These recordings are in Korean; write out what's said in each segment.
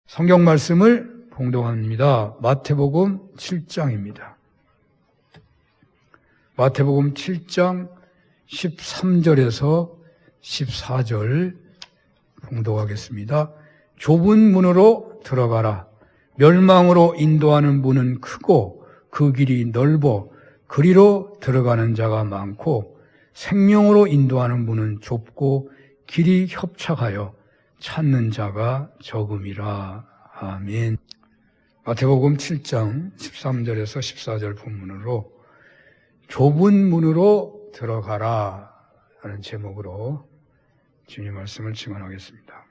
성경 말씀을 봉독합니다. 마태복음 7장입니다. 마태복음 7장 13절에서 14절 봉독하겠습니다. 좁은 문으로 들어가라. 멸망으로 인도하는 문은 크고 그 길이 넓어 그리로 들어가는 자가 많고 생명으로 인도하는 문은 좁고 길이 협착하여 찾는 자가 적음이라. 아멘. 마태복음 7장 13절에서 14절 본문으로 좁은 문으로 들어가라 라는 제목으로 주님 말씀을 증언하겠습니다.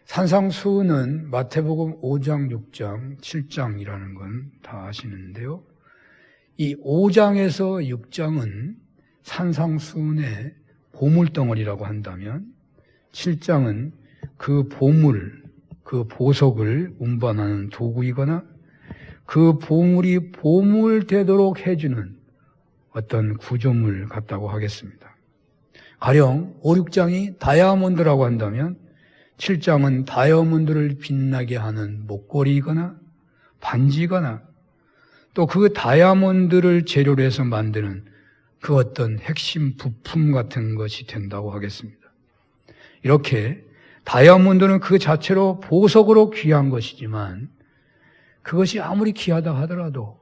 산상수훈은 마태복음 5장, 6장, 7장이라는 건 다 아시는데요. 이 5장에서 6장은 산상수훈의 보물덩어리라고 한다면 7장은 그 보물, 그 보석을 운반하는 도구이거나 그 보물이 보물되도록 해주는 어떤 구조물 같다고 하겠습니다. 가령 5, 6장이 다이아몬드라고 한다면 7장은 다이아몬드를 빛나게 하는 목걸이이거나 반지이거나 또 그 다이아몬드를 재료로 해서 만드는 그 어떤 핵심 부품 같은 것이 된다고 하겠습니다. 이렇게 다이아몬드는 그 자체로 보석으로 귀한 것이지만 그것이 아무리 귀하다 하더라도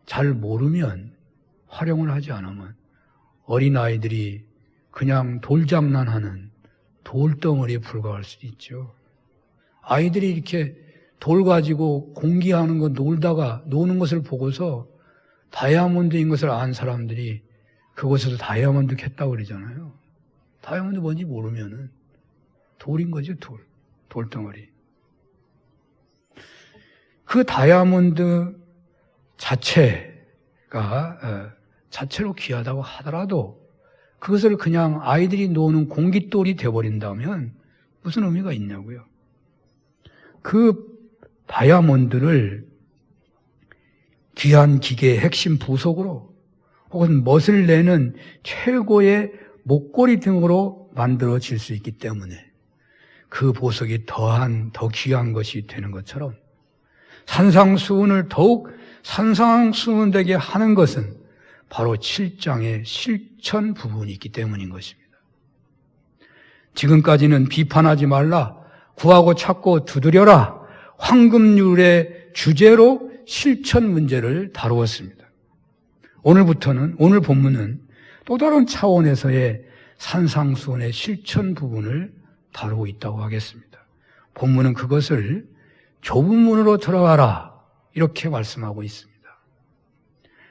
잘 모르면 활용을 하지 않으면 어린아이들이 그냥 돌장난하는 돌덩어리에 불과할 수도 있죠. 아이들이 이렇게 돌 가지고 공기하는 거 놀다가 노는 것을 보고서 다이아몬드인 것을 안 사람들이 그것에서 다이아몬드 캤다고 그러잖아요. 다이아몬드 뭔지 모르면은 돌인 거죠, 돌덩어리. 그 다이아몬드 자체로 귀하다고 하더라도 그것을 그냥 아이들이 노는 공깃돌이 되어버린다면 무슨 의미가 있냐고요. 그 다이아몬드를 귀한 기계의 핵심 부속으로 혹은 멋을 내는 최고의 목걸이 등으로 만들어질 수 있기 때문에 그 보석이 더 귀한 것이 되는 것처럼 산상수훈을 더욱 산상수훈되게 하는 것은 바로 7장의 실천 부분이 있기 때문인 것입니다. 지금까지는 비판하지 말라, 구하고 찾고 두드려라, 황금률의 주제로 실천 문제를 다루었습니다. 오늘 본문은 또 다른 차원에서의 산상수훈의 실천 부분을 다루고 있다고 하겠습니다. 본문은 그것을 좁은 문으로 들어가라 이렇게 말씀하고 있습니다.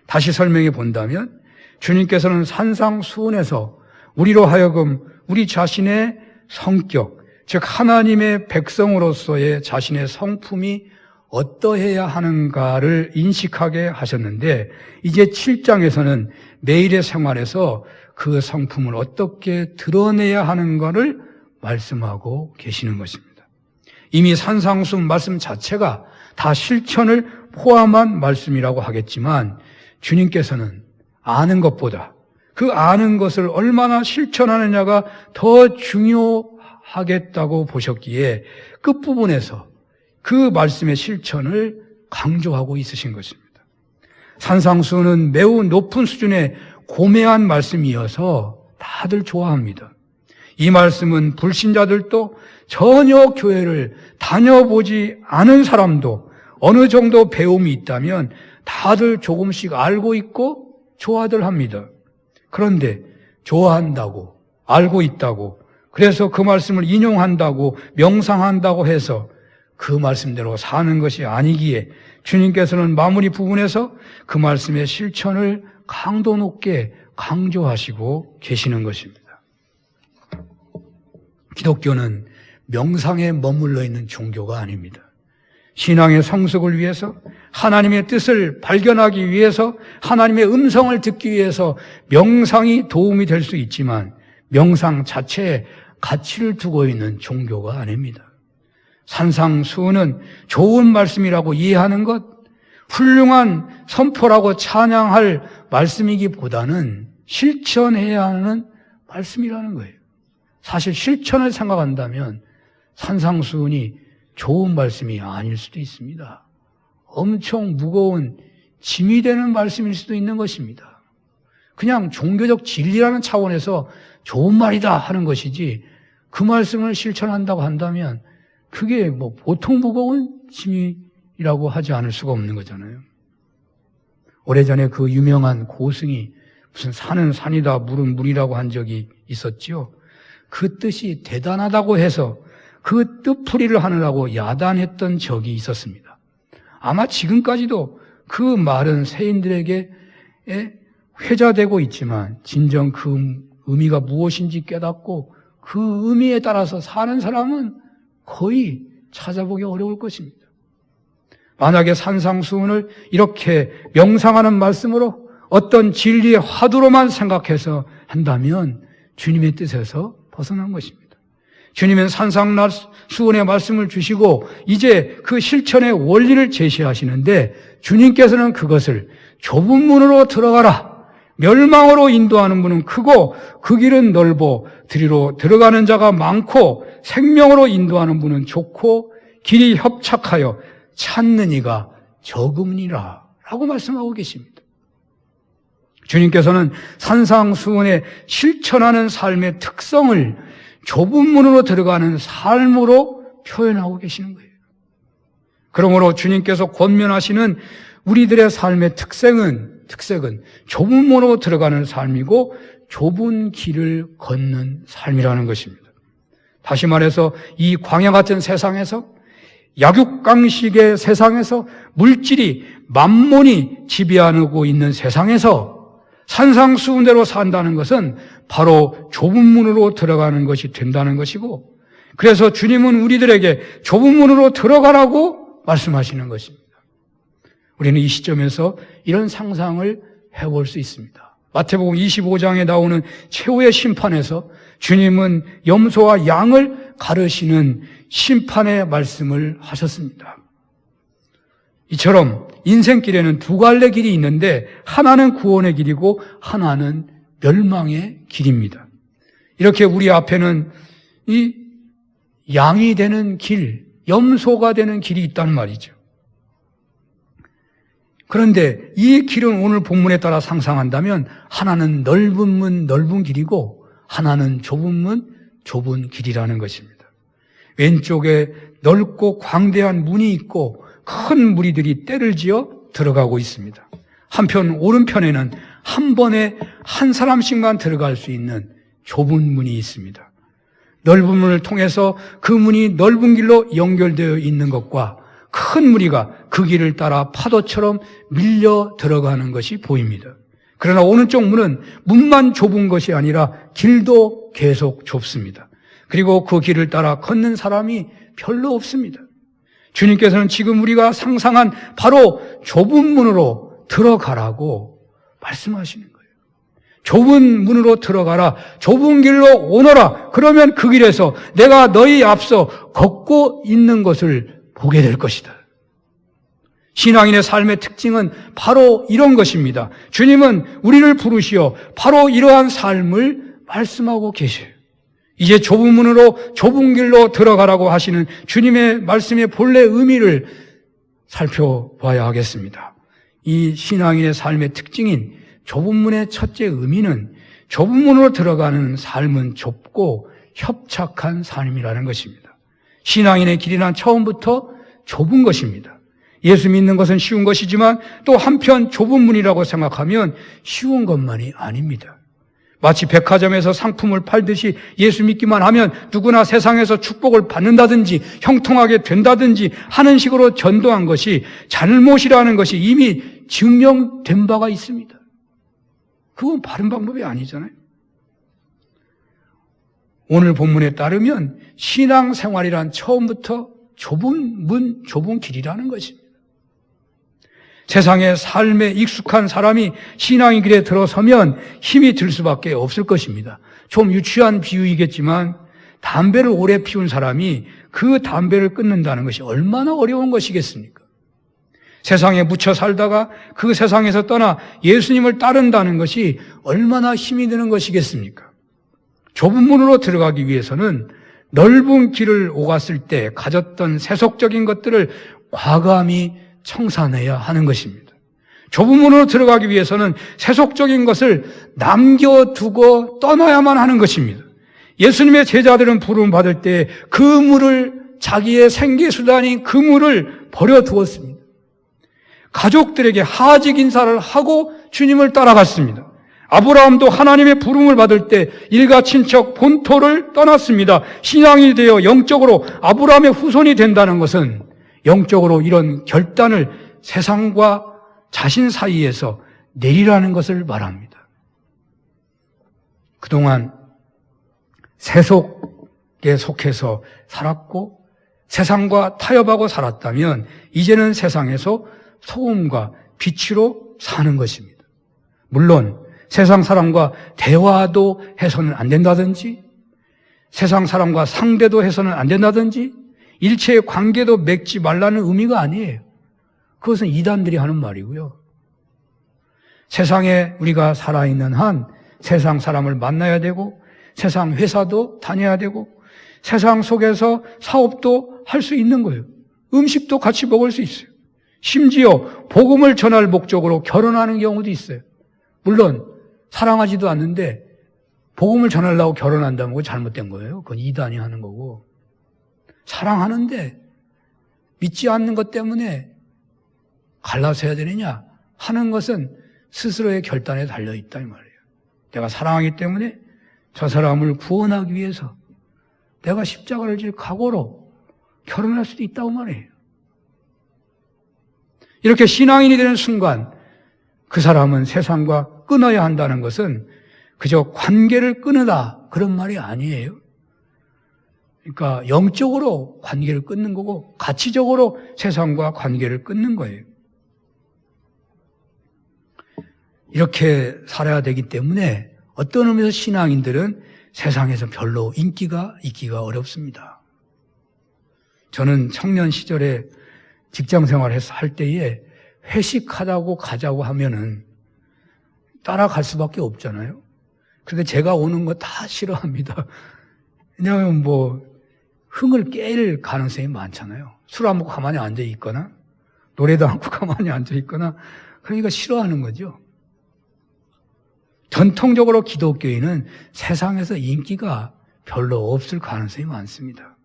다시 설명해 본다면 주님께서는 산상수훈에서 우리로 하여금 우리 자신의 성격, 즉 하나님의 백성으로서의 자신의 성품이 어떠해야 하는가를 인식하게 하셨는데 이제 7장에서는 매일의 생활에서 그 성품을 어떻게 드러내야 하는가를 말씀하고 계시는 것입니다. 이미 산상수훈 말씀 자체가 다 실천을 포함한 말씀이라고 하겠지만 주님께서는 아는 것보다 그 아는 것을 얼마나 실천하느냐가 더 중요하겠다고 보셨기에 끝부분에서 그 말씀의 실천을 강조하고 있으신 것입니다. 산상수훈은 매우 높은 수준의 고매한 말씀이어서 다들 좋아합니다. 이 말씀은 불신자들도 전혀 교회를 다녀보지 않은 사람도 어느 정도 배움이 있다면 다들 조금씩 알고 있고 좋아들 합니다. 그런데 좋아한다고, 알고 있다고, 그래서 그 말씀을 인용한다고, 명상한다고 해서 그 말씀대로 사는 것이 아니기에 주님께서는 마무리 부분에서 그 말씀의 실천을 강도 높게 강조하시고 계시는 것입니다. 기독교는 명상에 머물러 있는 종교가 아닙니다. 신앙의 성숙을 위해서, 하나님의 뜻을 발견하기 위해서, 하나님의 음성을 듣기 위해서 명상이 도움이 될 수 있지만 명상 자체에 가치를 두고 있는 종교가 아닙니다. 산상수훈은 좋은 말씀이라고 이해하는 것, 훌륭한 선포라고 찬양할 말씀이기보다는 실천해야 하는 말씀이라는 거예요. 사실 실천을 생각한다면 산상수훈이 좋은 말씀이 아닐 수도 있습니다. 엄청 무거운 짐이 되는 말씀일 수도 있는 것입니다. 그냥 종교적 진리라는 차원에서 좋은 말이다 하는 것이지 그 말씀을 실천한다고 한다면 그게 뭐 보통 무거운 짐이라고 하지 않을 수가 없는 거잖아요. 오래전에 그 유명한 고승이 무슨 산은 산이다 물은 물이라고 한 적이 있었지요. 그 뜻이 대단하다고 해서 그 뜻풀이를 하느라고 야단했던 적이 있었습니다. 아마 지금까지도 그 말은 세인들에게 회자되고 있지만 진정 그 의미가 무엇인지 깨닫고 그 의미에 따라서 사는 사람은 거의 찾아보기 어려울 것입니다. 만약에 산상수훈을 이렇게 명상하는 말씀으로 어떤 진리의 화두로만 생각해서 한다면 주님의 뜻에서 벗어난 것입니다. 주님은 산상수훈의 말씀을 주시고 이제 그 실천의 원리를 제시하시는데 주님께서는 그것을 좁은 문으로 들어가라. 멸망으로 인도하는 문은 크고 그 길은 넓어 들이로 들어가는 자가 많고 생명으로 인도하는 문은 좁고 길이 협착하여 찾는 이가 적음이라 라고 말씀하고 계십니다. 주님께서는 산상수훈에 실천하는 삶의 특성을 좁은 문으로 들어가는 삶으로 표현하고 계시는 거예요. 그러므로 주님께서 권면하시는 우리들의 삶의 특색은 좁은 문으로 들어가는 삶이고 좁은 길을 걷는 삶이라는 것입니다. 다시 말해서 이 광야 같은 세상에서 약육강식의 세상에서 물질이 만몬이 지배하고 있는 세상에서 산상수훈대로 산다는 것은 바로 좁은 문으로 들어가는 것이 된다는 것이고 그래서 주님은 우리들에게 좁은 문으로 들어가라고 말씀하시는 것입니다. 우리는 이 시점에서 이런 상상을 해볼 수 있습니다. 마태복음 25장에 나오는 최후의 심판에서 주님은 염소와 양을 가르시는 심판의 말씀을 하셨습니다. 이처럼 인생길에는 두 갈래 길이 있는데 하나는 구원의 길이고 하나는 멸망의 길입니다. 이렇게 우리 앞에는 이 양이 되는 길, 염소가 되는 길이 있다는 말이죠. 그런데 이 길은 오늘 본문에 따라 상상한다면 하나는 넓은 문, 넓은 길이고 하나는 좁은 문, 좁은 길이라는 것입니다. 왼쪽에 넓고 광대한 문이 있고 큰 무리들이 떼를 지어 들어가고 있습니다. 한편 오른편에는 한 번에 한 사람씩만 들어갈 수 있는 좁은 문이 있습니다. 넓은 문을 통해서 그 문이 넓은 길로 연결되어 있는 것과 큰 무리가 그 길을 따라 파도처럼 밀려 들어가는 것이 보입니다. 그러나 오른쪽 문은 문만 좁은 것이 아니라 길도 계속 좁습니다. 그리고 그 길을 따라 걷는 사람이 별로 없습니다. 주님께서는 지금 우리가 상상한 바로 좁은 문으로 들어가라고 말씀하시는 거예요. 좁은 문으로 들어가라. 좁은 길로 오너라. 그러면 그 길에서 내가 너희 앞서 걷고 있는 것을 보게 될 것이다. 신앙인의 삶의 특징은 바로 이런 것입니다. 주님은 우리를 부르시어 바로 이러한 삶을 말씀하고 계셔요. 이제 좁은 문으로 좁은 길로 들어가라고 하시는 주님의 말씀의 본래 의미를 살펴봐야 하겠습니다. 이 신앙인의 삶의 특징인 좁은 문의 첫째 의미는 좁은 문으로 들어가는 삶은 좁고 협착한 삶이라는 것입니다. 신앙인의 길이란 처음부터 좁은 것입니다. 예수 믿는 것은 쉬운 것이지만 또 한편 좁은 문이라고 생각하면 쉬운 것만이 아닙니다. 마치 백화점에서 상품을 팔듯이 예수 믿기만 하면 누구나 세상에서 축복을 받는다든지 형통하게 된다든지 하는 식으로 전도한 것이 잘못이라는 것이 이미 증명된 바가 있습니다. 그건 바른 방법이 아니잖아요. 오늘 본문에 따르면 신앙생활이란 처음부터 좁은 문, 좁은 길이라는 것입니다. 세상의 삶에 익숙한 사람이 신앙의 길에 들어서면 힘이 들 수밖에 없을 것입니다. 좀 유치한 비유이겠지만 담배를 오래 피운 사람이 그 담배를 끊는다는 것이 얼마나 어려운 것이겠습니까? 세상에 묻혀 살다가 그 세상에서 떠나 예수님을 따른다는 것이 얼마나 힘이 드는 것이겠습니까? 좁은 문으로 들어가기 위해서는 넓은 길을 오갔을 때 가졌던 세속적인 것들을 과감히 청산해야 하는 것입니다. 좁은 문으로 들어가기 위해서는 세속적인 것을 남겨두고 떠나야만 하는 것입니다. 예수님의 제자들은 부름 받을 때 그 물을, 자기의 생계수단인 그 물을 버려두었습니다. 가족들에게 하직 인사를 하고 주님을 따라갔습니다. 아브라함도 하나님의 부름을 받을 때 일가 친척 본토를 떠났습니다. 신앙이 되어 영적으로 아브라함의 후손이 된다는 것은 영적으로 이런 결단을 세상과 자신 사이에서 내리라는 것을 말합니다. 그동안 세속에 속해서 살았고 세상과 타협하고 살았다면 이제는 세상에서 소금과 빛으로 사는 것입니다. 물론 세상 사람과 대화도 해서는 안 된다든지 세상 사람과 상대도 해서는 안 된다든지 일체의 관계도 맺지 말라는 의미가 아니에요. 그것은 이단들이 하는 말이고요. 세상에 우리가 살아있는 한 세상 사람을 만나야 되고 세상 회사도 다녀야 되고 세상 속에서 사업도 할 수 있는 거예요. 음식도 같이 먹을 수 있어요. 심지어 복음을 전할 목적으로 결혼하는 경우도 있어요. 물론 사랑하지도 않는데 복음을 전하려고 결혼한다면 그거 잘못된 거예요. 그건 이단이 하는 거고, 사랑하는데 믿지 않는 것 때문에 갈라서 해야 되느냐 하는 것은 스스로의 결단에 달려있다 이 말이에요. 내가 사랑하기 때문에 저 사람을 구원하기 위해서 내가 십자가를 질 각오로 결혼할 수도 있다고 말이에요. 이렇게 신앙인이 되는 순간 그 사람은 세상과 끊어야 한다는 것은 그저 관계를 끊으다 그런 말이 아니에요. 그러니까 영적으로 관계를 끊는 거고 가치적으로 세상과 관계를 끊는 거예요. 이렇게 살아야 되기 때문에 어떤 의미에서 신앙인들은 세상에서 별로 인기가 있기가 어렵습니다. 저는 청년 시절에 직장 생활해서 할 때에 회식하자고 가자고 하면은 따라갈 수밖에 없잖아요. 그런데 제가 오는 거 다 싫어합니다. 왜냐하면 흥을 깰 가능성이 많잖아요. 술 안 먹고 가만히 앉아 있거나 노래도 안 듣고 가만히 앉아 있거나 그러니까 싫어하는 거죠. 전통적으로 기독교인은 세상에서 인기가 별로 없을 가능성이 많습니다.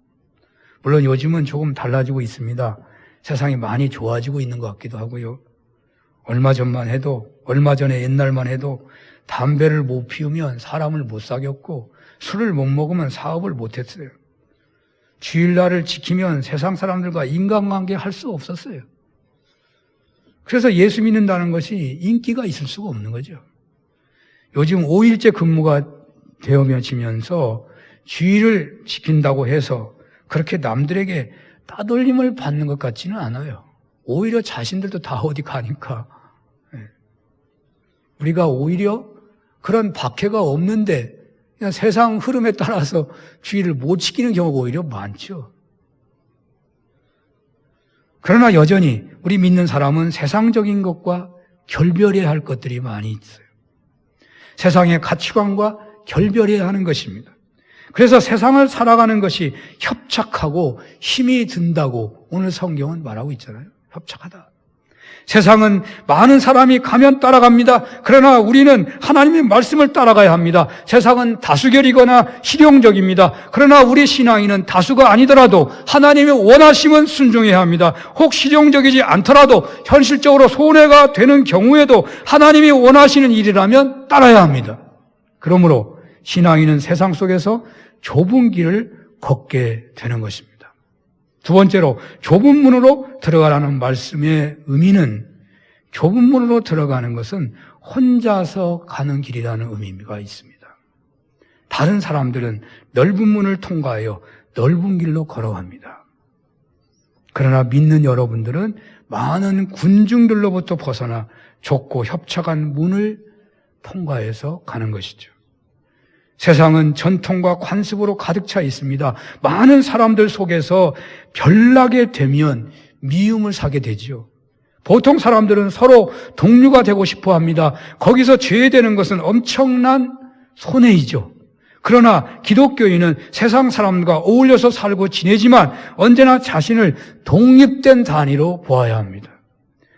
물론 요즘은 조금 달라지고 있습니다. 세상이 많이 좋아지고 있는 것 같기도 하고요. 얼마 전에 옛날만 해도 담배를 못 피우면 사람을 못 사귀었고 술을 못 먹으면 사업을 못 했어요. 주일날을 지키면 세상 사람들과 인간관계 할 수 없었어요. 그래서 예수 믿는다는 것이 인기가 있을 수가 없는 거죠. 요즘 5일째 근무가 되어지면서 주일을 지킨다고 해서 그렇게 남들에게 따돌림을 받는 것 같지는 않아요. 오히려 자신들도 다 어디 가니까. 우리가 오히려 그런 박해가 없는데 그냥 세상 흐름에 따라서 주의를 못 지키는 경우가 오히려 많죠. 그러나 여전히 우리 믿는 사람은 세상적인 것과 결별해야 할 것들이 많이 있어요. 세상의 가치관과 결별해야 하는 것입니다. 그래서 세상을 살아가는 것이 협착하고 힘이 든다고 오늘 성경은 말하고 있잖아요. 협착하다. 세상은 많은 사람이 가면 따라갑니다. 그러나 우리는 하나님의 말씀을 따라가야 합니다. 세상은 다수결이거나 실용적입니다. 그러나 우리 신앙인은 다수가 아니더라도 하나님의 원하심은 순종해야 합니다. 혹 실용적이지 않더라도 현실적으로 손해가 되는 경우에도 하나님이 원하시는 일이라면 따라야 합니다. 그러므로 신앙인은 세상 속에서 좁은 길을 걷게 되는 것입니다. 두 번째로 좁은 문으로 들어가라는 말씀의 의미는 좁은 문으로 들어가는 것은 혼자서 가는 길이라는 의미가 있습니다. 다른 사람들은 넓은 문을 통과하여 넓은 길로 걸어갑니다. 그러나 믿는 여러분들은 많은 군중들로부터 벗어나 좁고 협착한 문을 통과해서 가는 것이죠. 세상은 전통과 관습으로 가득 차 있습니다. 많은 사람들 속에서 별나게 되면 미움을 사게 되지요. 보통 사람들은 서로 동료가 되고 싶어 합니다. 거기서 죄되는 것은 엄청난 손해이죠. 그러나 기독교인은 세상 사람과 어울려서 살고 지내지만 언제나 자신을 독립된 단위로 보아야 합니다.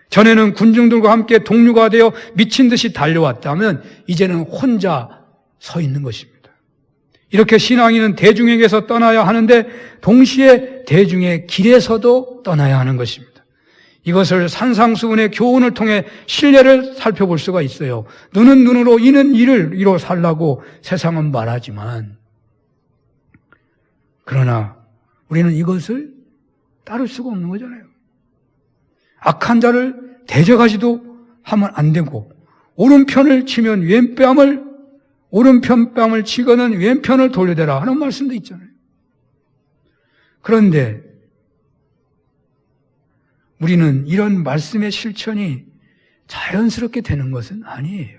전에는 군중들과 함께 동료가 되어 미친 듯이 달려왔다면 이제는 혼자 서 있는 것입니다. 이렇게 신앙인은 대중에게서 떠나야 하는데 동시에 대중의 길에서도 떠나야 하는 것입니다. 이것을 산상수훈의 교훈을 통해 신뢰를 살펴볼 수가 있어요. 눈은 눈으로 이는 이로 살라고 세상은 말하지만 그러나 우리는 이것을 따를 수가 없는 거잖아요. 악한 자를 대적하지도 하면 안 되고 오른편을 치면 오른편 뺨을 치고는 왼편을 돌려대라 하는 말씀도 있잖아요. 그런데 우리는 이런 말씀의 실천이 자연스럽게 되는 것은 아니에요.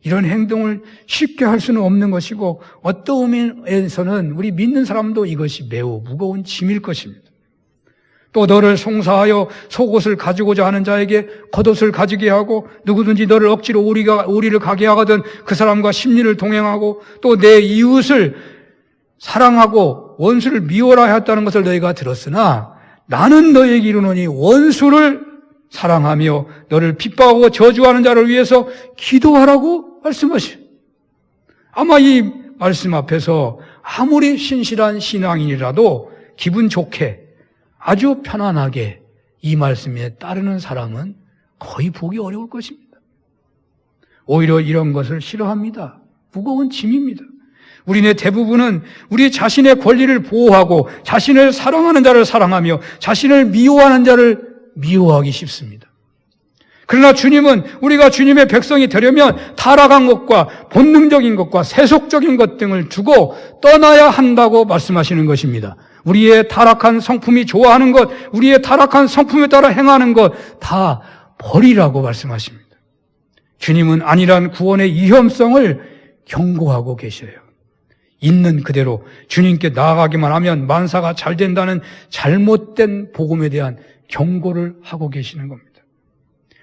이런 행동을 쉽게 할 수는 없는 것이고 어떤 의미에서는 우리 믿는 사람도 이것이 매우 무거운 짐일 것입니다. 또 너를 송사하여 속옷을 가지고자 하는 자에게 겉옷을 가지게 하고 누구든지 너를 억지로 오리를 가게 하거든 그 사람과 심리를 동행하고 또 내 이웃을 사랑하고 원수를 미워라 하였다는 것을 너희가 들었으나 나는 너희에게 이르노니 원수를 사랑하며 너를 핍박하고 저주하는 자를 위해서 기도하라고 말씀하시오. 아마 이 말씀 앞에서 아무리 신실한 신앙인이라도 기분 좋게 아주 편안하게 이 말씀에 따르는 사람은 거의 보기 어려울 것입니다. 오히려 이런 것을 싫어합니다. 무거운 짐입니다. 우리네 대부분은 우리 자신의 권리를 보호하고 자신을 사랑하는 자를 사랑하며 자신을 미워하는 자를 미워하기 쉽습니다. 그러나 주님은 우리가 주님의 백성이 되려면 타락한 것과 본능적인 것과 세속적인 것 등을 두고 떠나야 한다고 말씀하시는 것입니다. 우리의 타락한 성품이 좋아하는 것, 우리의 타락한 성품에 따라 행하는 것 다 버리라고 말씀하십니다. 주님은 안일한 구원의 위험성을 경고하고 계셔요. 있는 그대로 주님께 나아가기만 하면 만사가 잘 된다는 잘못된 복음에 대한 경고를 하고 계시는 겁니다.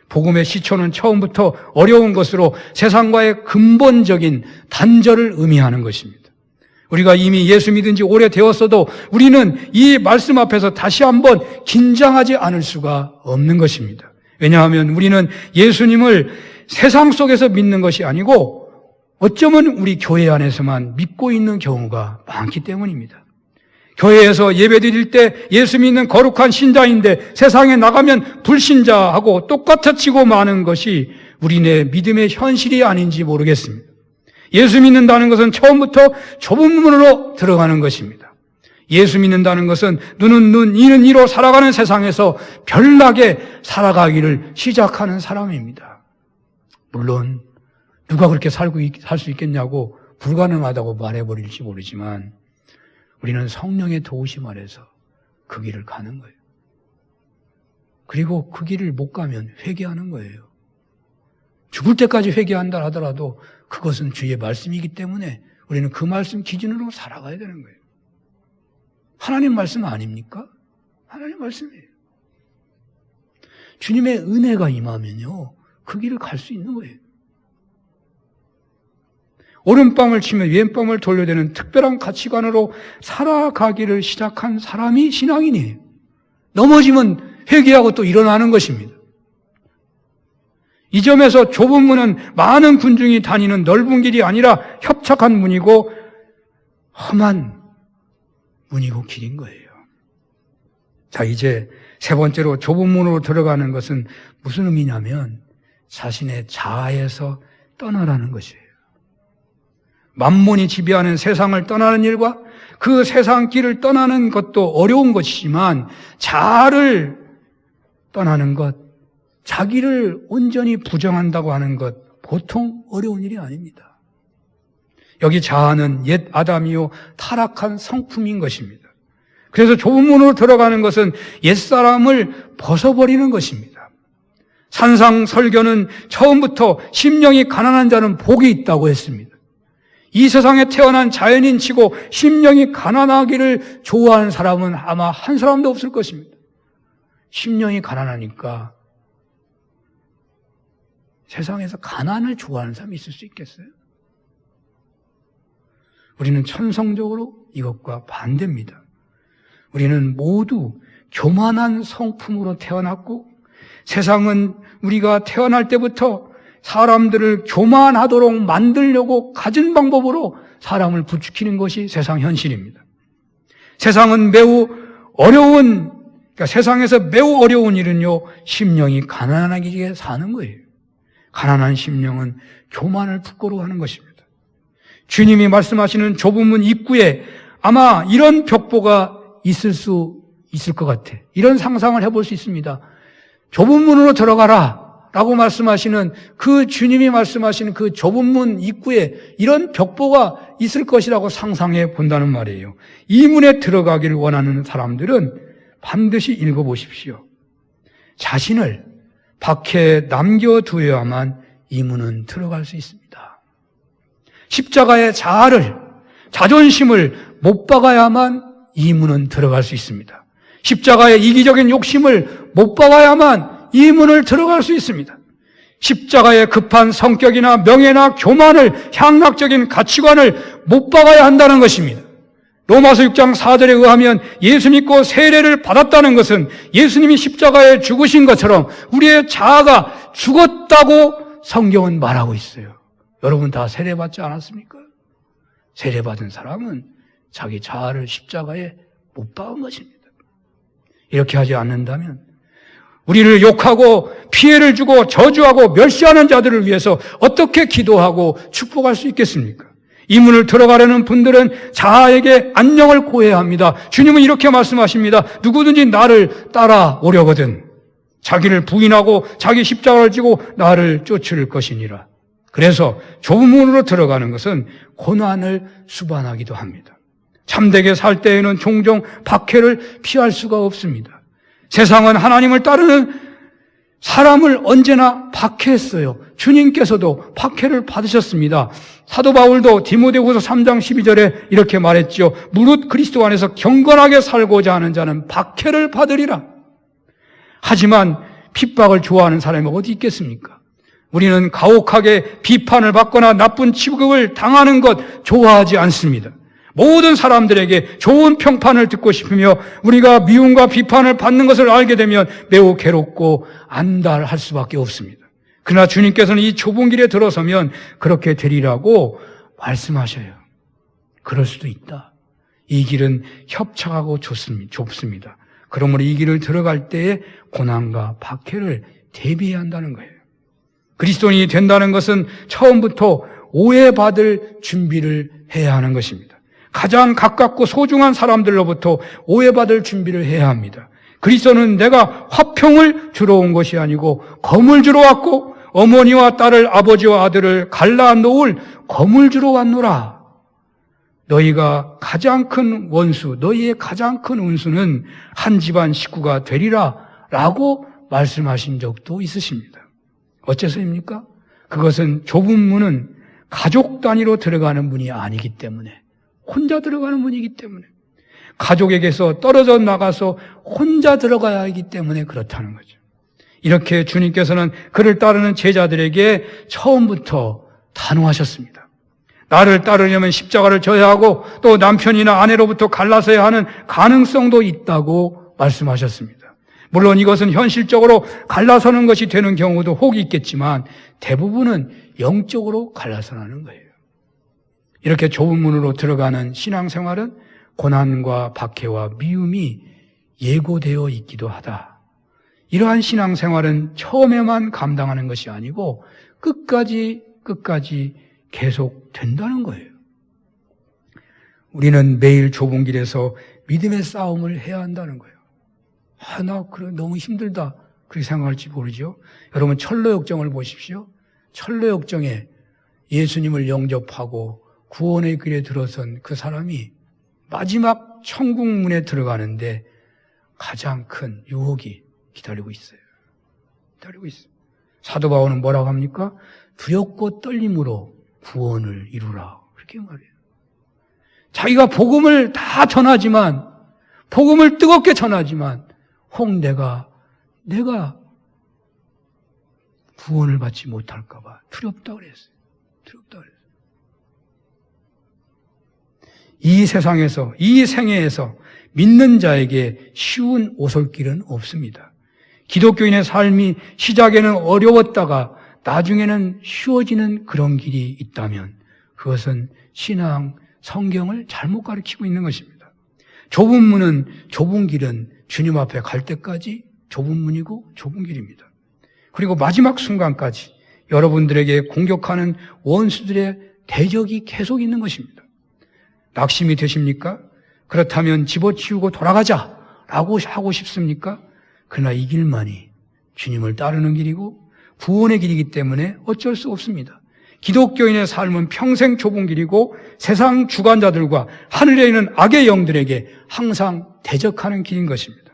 복음의 시초는 처음부터 어려운 것으로 세상과의 근본적인 단절을 의미하는 것입니다. 우리가 이미 예수 믿은 지 오래되었어도 우리는 이 말씀 앞에서 다시 한번 긴장하지 않을 수가 없는 것입니다. 왜냐하면 우리는 예수님을 세상 속에서 믿는 것이 아니고 어쩌면 우리 교회 안에서만 믿고 있는 경우가 많기 때문입니다. 교회에서 예배드릴 때 예수 믿는 거룩한 신자인데 세상에 나가면 불신자하고 똑같아지고 마는 것이 우리네 믿음의 현실이 아닌지 모르겠습니다. 예수 믿는다는 것은 처음부터 좁은 문으로 들어가는 것입니다. 예수 믿는다는 것은 눈은 눈, 이는 이로 살아가는 세상에서 별나게 살아가기를 시작하는 사람입니다. 물론 누가 그렇게 살 수 있겠냐고 불가능하다고 말해버릴지 모르지만 우리는 성령의 도우심 아래서 그 길을 가는 거예요. 그리고 그 길을 못 가면 회개하는 거예요. 죽을 때까지 회개한다 하더라도 그것은 주의 말씀이기 때문에 우리는 그 말씀 기준으로 살아가야 되는 거예요. 하나님 말씀 아닙니까? 하나님 말씀이에요. 주님의 은혜가 임하면요, 그 길을 갈 수 있는 거예요. 오른뺨을 치며 왼뺨을 돌려대는 특별한 가치관으로 살아가기를 시작한 사람이 신앙인이에요. 넘어지면 회개하고 또 일어나는 것입니다. 이 점에서 좁은 문은 많은 군중이 다니는 넓은 길이 아니라 협착한 문이고 험한 문이고 길인 거예요. 자, 이제 세 번째로 좁은 문으로 들어가는 것은 무슨 의미냐면 자신의 자아에서 떠나라는 것이에요. 만몬이 지배하는 세상을 떠나는 일과 그 세상 길을 떠나는 것도 어려운 것이지만 자아를 떠나는 것, 자기를 온전히 부정한다고 하는 것 보통 어려운 일이 아닙니다. 여기 자아는 옛 아담이요 타락한 성품인 것입니다. 그래서 좁은 문으로 들어가는 것은 옛사람을 벗어버리는 것입니다. 산상설교는 처음부터 심령이 가난한 자는 복이 있다고 했습니다. 이 세상에 태어난 자연인치고 심령이 가난하기를 좋아하는 사람은 아마 한 사람도 없을 것입니다. 심령이 가난하니까 세상에서 가난을 좋아하는 사람이 있을 수 있겠어요? 우리는 천성적으로 이것과 반대입니다. 우리는 모두 교만한 성품으로 태어났고 세상은 우리가 태어날 때부터 사람들을 교만하도록 만들려고 가진 방법으로 사람을 부추기는 것이 세상 현실입니다. 세상은 매우 어려운, 그러니까 세상에서 매우 어려운 일은요, 심령이 가난하게 사는 거예요. 가난한 심령은 교만을 부끄러워하는 것입니다. 주님이 말씀하시는 좁은 문 입구에 아마 이런 벽보가 있을 것 같아. 이런 상상을 해볼 수 있습니다. 좁은 문으로 들어가라 라고 말씀하시는 그 주님이 말씀하시는 그 좁은 문 입구에 이런 벽보가 있을 것이라고 상상해 본다는 말이에요. 이 문에 들어가기를 원하는 사람들은 반드시 읽어보십시오. 자신을 밖에 남겨두어야만 이 문은 들어갈 수 있습니다. 십자가의 자존심을 못 박아야만 이 문은 들어갈 수 있습니다. 십자가의 이기적인 욕심을 못 박아야만 이 문을 들어갈 수 있습니다. 십자가의 급한 성격이나 명예나 교만을, 향락적인 가치관을 못 박아야 한다는 것입니다. 로마서 6장 4절에 의하면 예수 믿고 세례를 받았다는 것은 예수님이 십자가에 죽으신 것처럼 우리의 자아가 죽었다고 성경은 말하고 있어요. 여러분 다 세례받지 않았습니까? 세례받은 사람은 자기 자아를 십자가에 못 박은 것입니다. 이렇게 하지 않는다면 우리를 욕하고 피해를 주고 저주하고 멸시하는 자들을 위해서 어떻게 기도하고 축복할 수 있겠습니까? 이 문을 들어가려는 분들은 자아에게 안녕을 구해야 합니다. 주님은 이렇게 말씀하십니다. 누구든지 나를 따라오려거든 자기를 부인하고 자기 십자가를 지고 나를 쫓을 것이니라. 그래서 좁은 문으로 들어가는 것은 고난을 수반하기도 합니다. 참되게 살 때에는 종종 박해를 피할 수가 없습니다. 세상은 하나님을 따르는 사람을 언제나 박해했어요. 주님께서도 박해를 받으셨습니다. 사도 바울도 디모데후서 3장 12절에 이렇게 말했죠. 무릇 그리스도 안에서 경건하게 살고자 하는 자는 박해를 받으리라. 하지만 핍박을 좋아하는 사람이 어디 있겠습니까? 우리는 가혹하게 비판을 받거나 나쁜 취급을 당하는 것 좋아하지 않습니다. 모든 사람들에게 좋은 평판을 듣고 싶으며 우리가 미움과 비판을 받는 것을 알게 되면 매우 괴롭고 안달할 수밖에 없습니다. 그러나 주님께서는 이 좁은 길에 들어서면 그렇게 되리라고 말씀하셔요. 그럴 수도 있다. 이 길은 협착하고 좁습니다. 그러므로 이 길을 들어갈 때에 고난과 박해를 대비해야 한다는 거예요. 그리스도인이 된다는 것은 처음부터 오해받을 준비를 해야 하는 것입니다. 가장 가깝고 소중한 사람들로부터 오해받을 준비를 해야 합니다. 그리스도는 내가 화평을 주러 온 것이 아니고 검을 주러 왔고 어머니와 딸을 아버지와 아들을 갈라 놓을 검을 주러 왔노라. 너희가 가장 큰 원수, 너희의 가장 큰 운수는 한 집안 식구가 되리라 라고 말씀하신 적도 있으십니다. 어째서입니까? 그것은 좁은 문은 가족 단위로 들어가는 문이 아니기 때문에, 혼자 들어가는 문이기 때문에, 가족에게서 떨어져 나가서 혼자 들어가야 하기 때문에 그렇다는 거죠. 이렇게 주님께서는 그를 따르는 제자들에게 처음부터 단호하셨습니다. 나를 따르려면 십자가를 져야 하고 또 남편이나 아내로부터 갈라서야 하는 가능성도 있다고 말씀하셨습니다. 물론 이것은 현실적으로 갈라서는 것이 되는 경우도 혹 있겠지만 대부분은 영적으로 갈라서는 거예요. 이렇게 좁은 문으로 들어가는 신앙생활은 고난과 박해와 미움이 예고되어 있기도 하다. 이러한 신앙생활은 처음에만 감당하는 것이 아니고 끝까지 계속 된다는 거예요. 우리는 매일 좁은 길에서 믿음의 싸움을 해야 한다는 거예요. 나 그래 너무 힘들다 그렇게 생각할지 모르죠. 여러분 철로역정을 보십시오. 철로역정에 예수님을 영접하고 구원의 길에 들어선 그 사람이 마지막 천국 문에 들어가는데 가장 큰 유혹이 기다리고 있어요. 사도 바울은 뭐라고 합니까? 두렵고 떨림으로 구원을 이루라 그렇게 말해요. 자기가 복음을 다 전하지만, 복음을 뜨겁게 전하지만 혹 내가 구원을 받지 못할까 봐 두렵다 그랬어요. 이 세상에서, 이 생애에서 믿는 자에게 쉬운 오솔길은 없습니다. 기독교인의 삶이 시작에는 어려웠다가 나중에는 쉬워지는 그런 길이 있다면 그것은 신앙, 성경을 잘못 가르치고 있는 것입니다. 좁은 문은, 좁은 길은 주님 앞에 갈 때까지 좁은 문이고 좁은 길입니다. 그리고 마지막 순간까지 여러분들에게 공격하는 원수들의 대적이 계속 있는 것입니다. 낙심이 되십니까? 그렇다면 집어치우고 돌아가자라고 하고 싶습니까? 그러나 이 길만이 주님을 따르는 길이고 구원의 길이기 때문에 어쩔 수 없습니다. 기독교인의 삶은 평생 좁은 길이고 세상 주관자들과 하늘에 있는 악의 영들에게 항상 대적하는 길인 것입니다.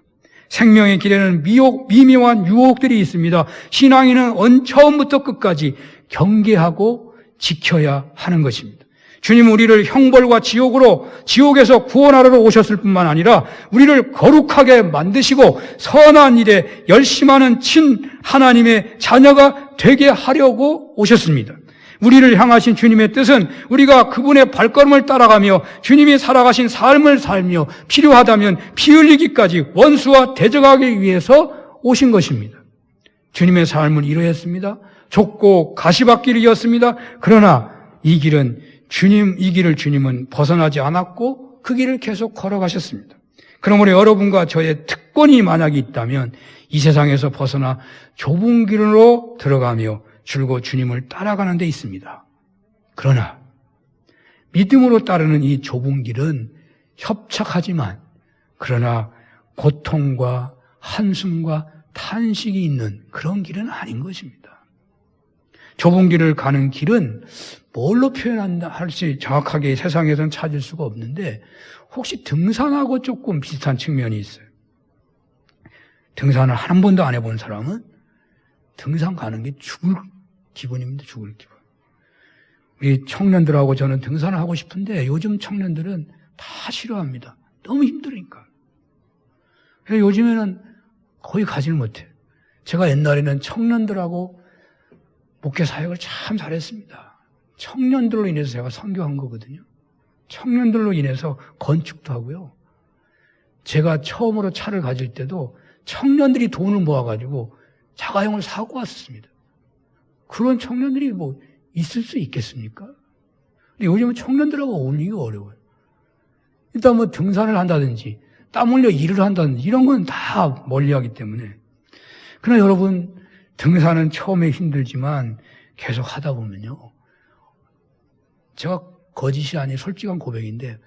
생명의 길에는 미묘한 유혹들이 있습니다. 신앙인은 처음부터 끝까지 경계하고 지켜야 하는 것입니다. 주님은 우리를 형벌과 지옥에서 구원하러 오셨을 뿐만 아니라 우리를 거룩하게 만드시고 선한 일에 열심하는 친 하나님의 자녀가 되게 하려고 오셨습니다. 우리를 향하신 주님의 뜻은 우리가 그분의 발걸음을 따라가며 주님이 살아가신 삶을 살며 필요하다면 피 흘리기까지 원수와 대적하기 위해서 오신 것입니다. 주님의 삶은 이러했습니다. 좁고 가시밭길이었습니다. 그러나 이 길을 주님은 벗어나지 않았고 그 길을 계속 걸어가셨습니다. 그러므로 여러분과 저의 특권이 만약에 있다면 이 세상에서 벗어나 좁은 길로 들어가며 줄곧 주님을 따라가는 데 있습니다. 그러나 믿음으로 따르는 이 좁은 길은 협착하지만 그러나 고통과 한숨과 탄식이 있는 그런 길은 아닌 것입니다. 좁은 길을 가는 길은 뭘로 표현한다 할지 정확하게 세상에서는 찾을 수가 없는데 혹시 등산하고 조금 비슷한 측면이 있어요. 등산을 한 번도 안 해본 사람은 등산 가는 게 죽을 기분입니다. 죽을 기분. 우리 청년들하고 저는 등산을 하고 싶은데 요즘 청년들은 다 싫어합니다. 너무 힘들으니까. 그래서 요즘에는 거의 가지를 못해요. 제가 옛날에는 청년들하고 목회 사역을 참 잘했습니다. 청년들로 인해서 제가 선교한 거거든요. 청년들로 인해서 건축도 하고요. 제가 처음으로 차를 가질 때도 청년들이 돈을 모아가지고 자가용을 사고 왔었습니다. 그런 청년들이 뭐 있을 수 있겠습니까? 근데 요즘은 청년들하고 어울리기가 어려워요. 일단 뭐 등산을 한다든지 땀 흘려 일을 한다든지 이런 건 다 멀리하기 때문에. 그러나 여러분 등산은 처음에 힘들지만 계속 하다 보면요. 제가 거짓이 아닌 솔직한 고백인데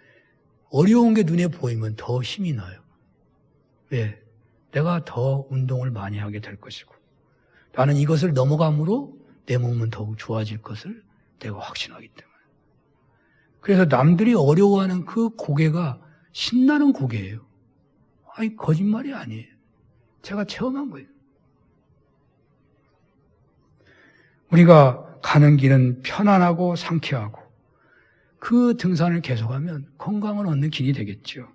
어려운 게 눈에 보이면 더 힘이 나요. 왜? 내가 더 운동을 많이 하게 될 것이고 나는 이것을 넘어감으로 내 몸은 더욱 좋아질 것을 내가 확신하기 때문에. 그래서 남들이 어려워하는 그 고개가 신나는 고개예요. 아니 거짓말이 아니에요. 제가 체험한 거예요. 우리가 가는 길은 편안하고 상쾌하고 그 등산을 계속하면 건강을 얻는 길이 되겠죠.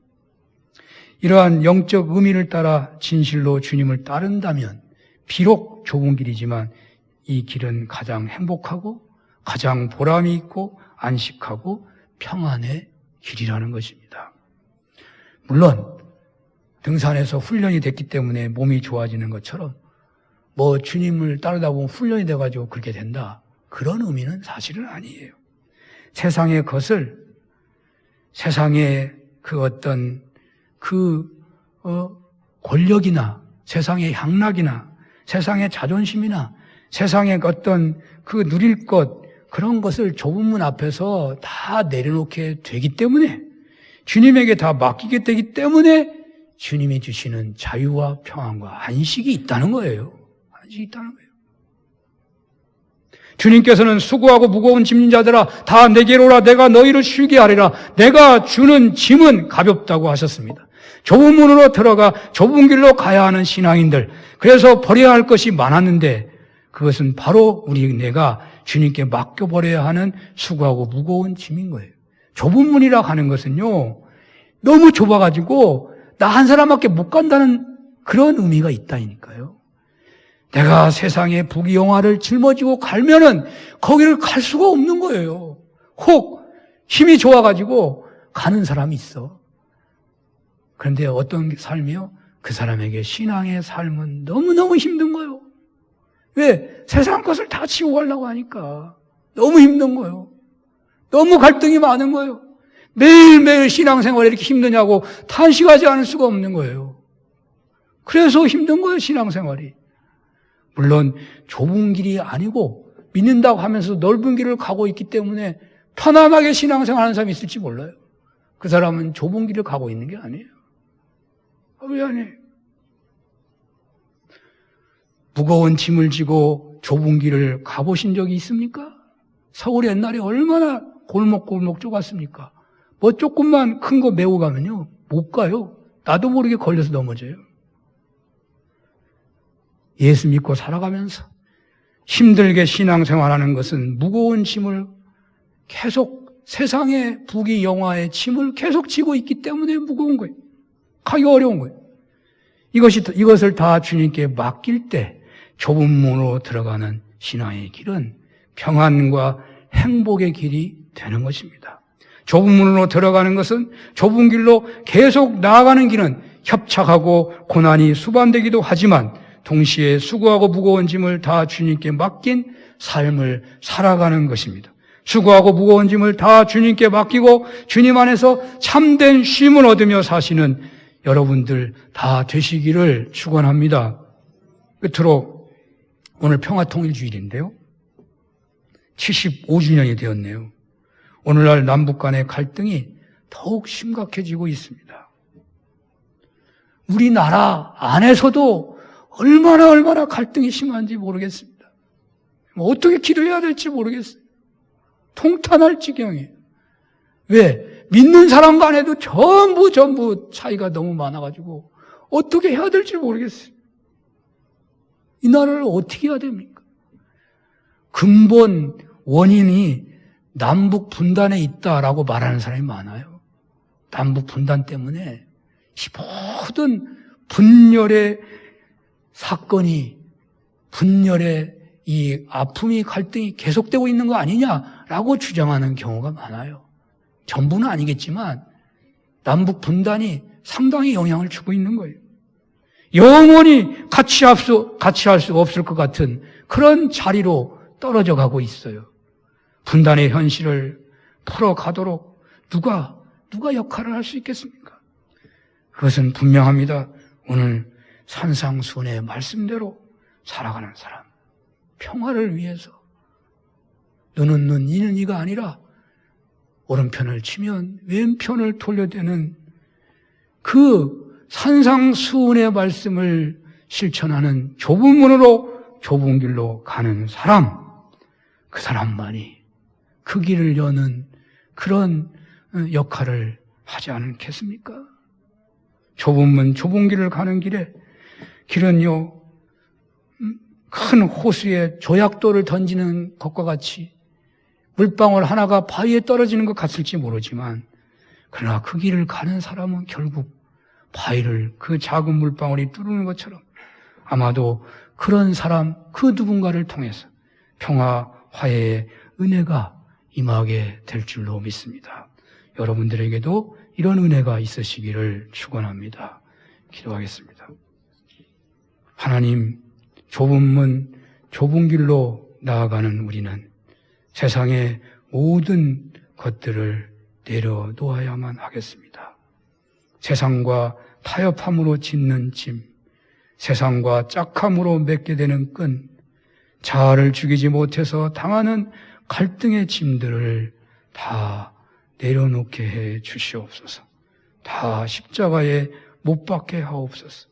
이러한 영적 의미를 따라 진실로 주님을 따른다면 비록 좁은 길이지만 이 길은 가장 행복하고 가장 보람이 있고 안식하고 평안의 길이라는 것입니다. 물론 등산에서 훈련이 됐기 때문에 몸이 좋아지는 것처럼 뭐 주님을 따르다 보면 훈련이 돼가지고 그렇게 된다. 그런 의미는 사실은 아니에요. 세상의 것을 세상의 그 어떤 권력이나 세상의 향락이나 세상의 자존심이나 세상의 어떤 그 누릴 것 그런 것을 좁은 문 앞에서 다 내려놓게 되기 때문에 주님에게 다 맡기게 되기 때문에 주님이 주시는 자유와 평안과 안식이 있다는 거예요. 안식이 있다는 거예요. 주님께서는 수고하고 무거운 짐진 자들아 다 내게로 오라 내가 너희를 쉬게 하리라 내가 주는 짐은 가볍다고 하셨습니다. 좁은 문으로 들어가 좁은 길로 가야 하는 신앙인들 그래서 버려야 할 것이 많았는데 그것은 바로 내가 주님께 맡겨버려야 하는 수고하고 무거운 짐인 거예요. 좁은 문이라 하는 것은요 너무 좁아가지고 나 한 사람밖에 못 간다는 그런 의미가 있다니까요. 내가 세상의 부귀영화를 짊어지고 갈면은 거기를 갈 수가 없는 거예요. 혹 힘이 좋아가지고 가는 사람이 있어. 그런데 어떤 삶이요? 그 사람에게 신앙의 삶은 너무너무 힘든 거예요. 왜? 세상 것을 다 치고 가려고 하니까 너무 힘든 거예요. 너무 갈등이 많은 거예요. 매일매일 신앙생활이 이렇게 힘드냐고 탄식하지 않을 수가 없는 거예요. 그래서 힘든 거예요, 신앙생활이. 물론 좁은 길이 아니고 믿는다고 하면서 넓은 길을 가고 있기 때문에 편안하게 신앙생활하는 사람이 있을지 몰라요. 그 사람은 좁은 길을 가고 있는 게 아니에요. 왜 아니에요? 무거운 짐을 지고 좁은 길을 가보신 적이 있습니까? 서울 옛날에 얼마나 골목골목 좁았습니까? 뭐 조금만 큰 거 메고 가면요 못 가요. 나도 모르게 걸려서 넘어져요. 예수 믿고 살아가면서 힘들게 신앙생활하는 것은 무거운 짐을 계속 세상의 부귀 영화의 짐을 계속 지고 있기 때문에 무거운 거예요. 가기 어려운 거예요. 이것을 다 주님께 맡길 때 좁은 문으로 들어가는 신앙의 길은 평안과 행복의 길이 되는 것입니다. 좁은 문으로 들어가는 것은 좁은 길로 계속 나아가는 길은 협착하고 고난이 수반되기도 하지만 동시에 수고하고 무거운 짐을 다 주님께 맡긴 삶을 살아가는 것입니다. 수고하고 무거운 짐을 다 주님께 맡기고 주님 안에서 참된 쉼을 얻으며 사시는 여러분들 다 되시기를 축원합니다. 끝으로 오늘 평화통일주일인데요. 75주년이 되었네요. 오늘날 남북 간의 갈등이 더욱 심각해지고 있습니다. 우리나라 안에서도 얼마나 갈등이 심한지 모르겠습니다. 어떻게 기도해야 될지 모르겠어요. 통탄할 지경이에요. 왜? 믿는 사람 간에도 전부 차이가 너무 많아가지고 어떻게 해야 될지 모르겠어요. 이 나라를 어떻게 해야 됩니까? 근본 원인이 남북 분단에 있다라고 말하는 사람이 많아요. 남북 분단 때문에 모든 분열의 사건이, 분열의 이 아픔이, 갈등이 계속되고 있는 거 아니냐라고 주장하는 경우가 많아요. 전부는 아니겠지만 남북 분단이 상당히 영향을 주고 있는 거예요. 영원히 같이 할 수 없을 것 같은 그런 자리로 떨어져 가고 있어요. 분단의 현실을 풀어가도록 누가 역할을 할 수 있겠습니까? 그것은 분명합니다. 오늘 산상수훈의 말씀대로 살아가는 사람, 평화를 위해서 너는 눈, 이는 이가 아니라 오른편을 치면 왼편을 돌려대는 그 산상수훈의 말씀을 실천하는 좁은 문으로 좁은 길로 가는 사람, 그 사람만이 그 길을 여는 그런 역할을 하지 않겠습니까? 좁은 문, 좁은 길을 가는 길은요, 큰 호수에 조약돌을 던지는 것과 같이 물방울 하나가 바위에 떨어지는 것 같을지 모르지만, 그러나 그 길을 가는 사람은 결국 바위를 그 작은 물방울이 뚫는 것처럼 아마도 그런 사람, 그 누군가를 통해서 평화, 화해의 은혜가 임하게 될 줄로 믿습니다. 여러분들에게도 이런 은혜가 있으시기를 축원합니다. 기도하겠습니다. 하나님, 좁은 문, 좁은 길로 나아가는 우리는 세상의 모든 것들을 내려놓아야만 하겠습니다. 세상과 타협함으로 짓는 짐, 세상과 짝함으로 맺게 되는 끈, 자아를 죽이지 못해서 당하는 갈등의 짐들을 다 내려놓게 해 주시옵소서. 다 십자가에 못 박게 하옵소서.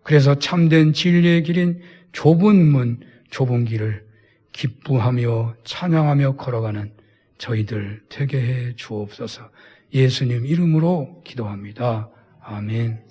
그래서 참된 진리의 길인 좁은 문, 좁은 길을 기뻐하며 찬양하며 걸어가는 저희들 되게 해 주옵소서. 예수님 이름으로 기도합니다. 아멘.